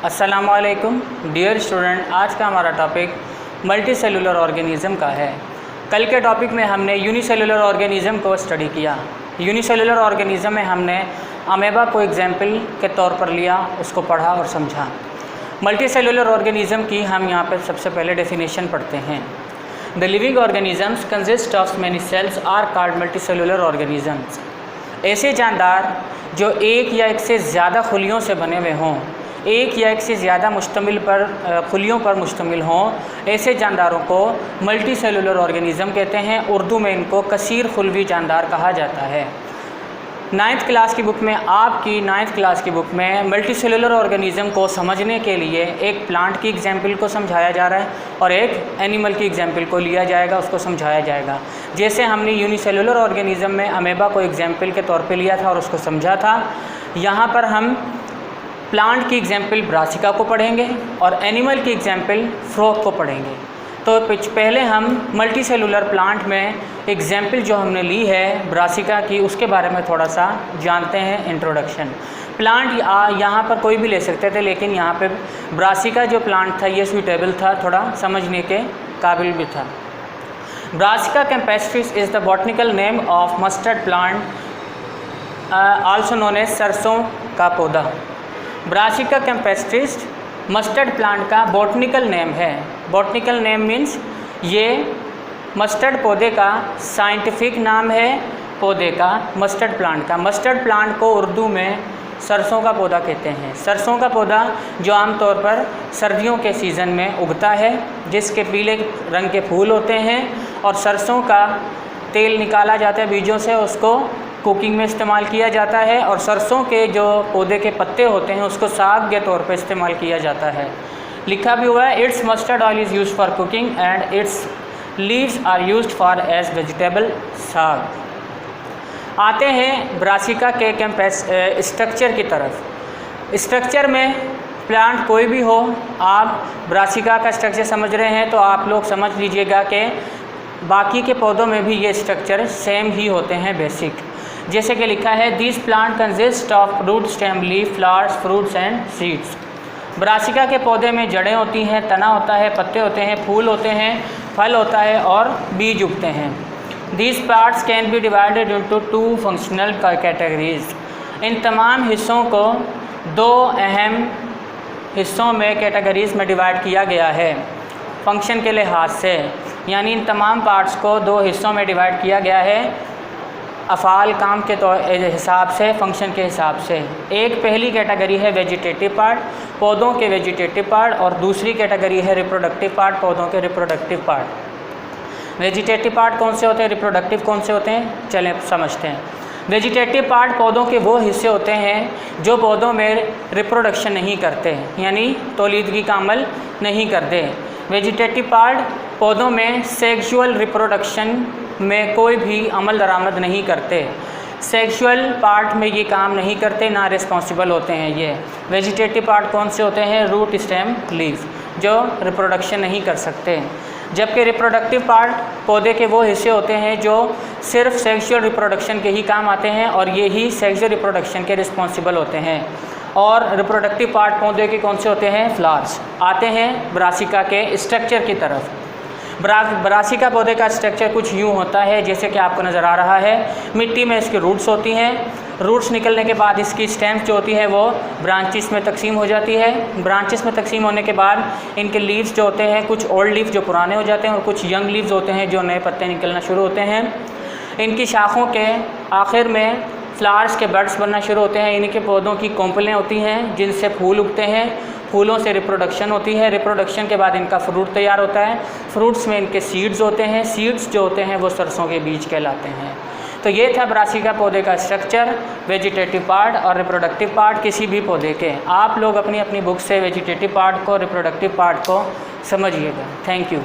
अस्सलामुअलैकुम dear student, आज का हमारा टॉपिक मल्टी सेलुलर ऑर्गेनिज़म का है। कल के टॉपिक में हमने यूनिसेलुलर ऑर्गेनिज़म को स्टडी किया। यूनिसेलुलर ऑर्गेनिज़म में हमने अमेबा को एग्जाम्पल के तौर पर लिया, उसको पढ़ा और समझा। मल्टी सेलुलर ऑर्गेनिज़म की हम यहाँ पर सबसे पहले डेफिनेशन पढ़ते हैं। The living organisms consist of many cells are called multicellular organisms. ऐसे जानदार जो एक या एक से ज़्यादा खुलियों से बने हुए हों, एक या एक से ज़्यादा खुलियों पर मुश्तमिल हों, ऐसे जानदारों को मल्टी सेलुलर ऑर्गेनिज़म कहते हैं। उर्दू में इनको कसीर खुलवी जानदार कहा जाता है। नाइन्थ क्लास की बुक में मल्टी सेलुलर ऑर्गेनिज़म को समझने के लिए एक प्लांट की एग्जाम्पल को समझाया जा रहा है और एक एनिमल की एग्जाम्पल को लिया जाएगा, उसको समझाया जाएगा। जैसे हमने यूनिसेलुलर ऑर्गेनिज़म में अमेबा को एग्जाम्पल के तौर पे लिया था और उसको समझा था, यहाँ पर हम प्लांट की एग्जाम्पल ब्रासिका को पढ़ेंगे और एनिमल की एग्जाम्पल फ्रॉग को पढ़ेंगे। तो पहले हम मल्टी सेलुलर प्लांट में एग्जाम्पल जो हमने ली है ब्रासिका की, उसके बारे में थोड़ा सा जानते हैं। इंट्रोडक्शन। प्लांट यहाँ पर कोई भी ले सकते थे, लेकिन यहाँ पे ब्रासिका जो प्लांट था ये सूटेबल था, थोड़ा समझने के काबिल भी था। Brassica campestris is the botanical name of mustard plant also known as सरसों का पौधा। ब्रासिका कैम्पेस्ट्रिस मस्टर्ड प्लांट का बॉटनिकल नेम है। बॉटनिकल नेम मीन्स ये मस्टर्ड पौधे का साइंटिफिक नाम है, पौधे का, मस्टर्ड प्लांट का। मस्टर्ड प्लांट को उर्दू में सरसों का पौधा कहते हैं। सरसों का पौधा जो आमतौर पर सर्दियों के सीज़न में उगता है, जिसके पीले रंग के फूल होते हैं और सरसों का तेल निकाला जाता है बीजों से, उसको कुकिंग में इस्तेमाल किया जाता है। और सरसों के जो पौधे के पत्ते होते हैं उसको साग के तौर पर इस्तेमाल किया जाता है। लिखा भी हुआ है, its mustard oil is use for cooking and its leaves are used for as vegetable saag. आते हैं ब्रासिका के स्ट्रक्चर की तरफ। स्ट्रक्चर में प्लांट कोई भी हो, आप ब्रासिका का स्ट्रक्चर समझ रहे हैं तो आप लोग समझ लीजिएगा कि बाकी के पौधों में भी ये स्ट्रक्चर सेम ही होते हैं, बेसिक। जैसे कि लिखा है, this plant consist of root, stem, leaf, flowers, fruits and seeds. Brassica के पौधे में जड़ें होती हैं, तना होता है, पत्ते होते हैं, फूल होते हैं, फल होता है और बीज उगते हैं। These parts can be divided into two functional categories। इन तमाम हिस्सों को दो अहम हिस्सों में कैटेगरीज़ में डिवाइड किया गया है फंक्शन के लिहाज से। यानी इन तमाम पार्ट्स को दो हिस्सों में डिवाइड किया गया है अफ़ाल, काम के हिसाब से, फंक्शन के हिसाब से। एक पहली कैटेगरी है वेजिटेटिव पार्ट, पौधों के वेजिटेटिव पार्ट, और दूसरी कैटेगरी है रिप्रोडक्टिव पार्ट, पौधों के रिप्रोडक्टिव पार्ट। वेजिटेटिव पार्ट कौन से होते हैं, रिप्रोडक्टिव कौन से होते हैं, चलें समझते हैं। वेजिटेटिव पार्ट पौधों के वो हिस्से होते हैं जो पौधों में रिप्रोडक्शन नहीं करते, यानी तौलीदगी का अमल नहीं करते। वेजिटेटिव पार्ट पौधों में सेक्सुअल रिप्रोडक्शन में कोई भी अमल दरामद नहीं करते। सेक्सुअल पार्ट में ये काम नहीं करते, ना रिस्पॉन्सिबल होते हैं ये। वेजिटेटिव पार्ट कौन से होते हैं, रूट, स्टेम, लीफ, जो रिप्रोडक्शन नहीं कर सकते। जबकि रिप्रोडक्टिव पार्ट पौधे के वो हिस्से होते हैं जो सिर्फ सेक्सुअल रिप्रोडक्शन के ही काम आते हैं और ये ही सेक्सुअल रिप्रोडक्शन के रिस्पॉन्सिबल होते हैं। और रिप्रोडक्टिव पार्ट पौधे के कौन से होते हैं, फ्लावर्स। आते हैं ब्रासिका के स्ट्रक्चर की तरफ। ब्रासिका पौधे का स्ट्रक्चर कुछ यूँ होता है जैसे कि आपको नज़र आ रहा है। मिट्टी में इसकी रूट्स होती हैं। रूट्स निकलने के बाद इसकी स्टेम्स जो होती है वो ब्रांचेस में तकसीम हो जाती है। ब्रांचेस में तकसीम होने के बाद इनके लीव्स जो होते हैं, कुछ ओल्ड लीव्स जो पुराने हो जाते हैं और कुछ यंग लीव्स होते हैं जो नए पत्ते निकलना शुरू होते हैं। इनकी शाखों के आखिर में फ्लावर्स के बड्स बनना शुरू होते हैं। इनके पौधों की कोंपलें होती हैं जिनसे फूल उगते हैं। फूलों से रिप्रोडक्शन होती है। रिप्रोडक्शन के बाद इनका फ्रूट तैयार होता है। फ्रूट्स में इनके सीड्स होते हैं। सीड्स जो होते हैं वो सरसों के बीज कहलाते हैं। तो ये था ब्रासिका पौधे का स्ट्रक्चर, वेजिटेटिव पार्ट और रिप्रोडक्टिव पार्ट किसी भी पौधे के। आप लोग अपनी अपनी बुक से वेजिटेटिव पार्ट को, रिप्रोडक्टिव पार्ट को समझिएगा। Thank you.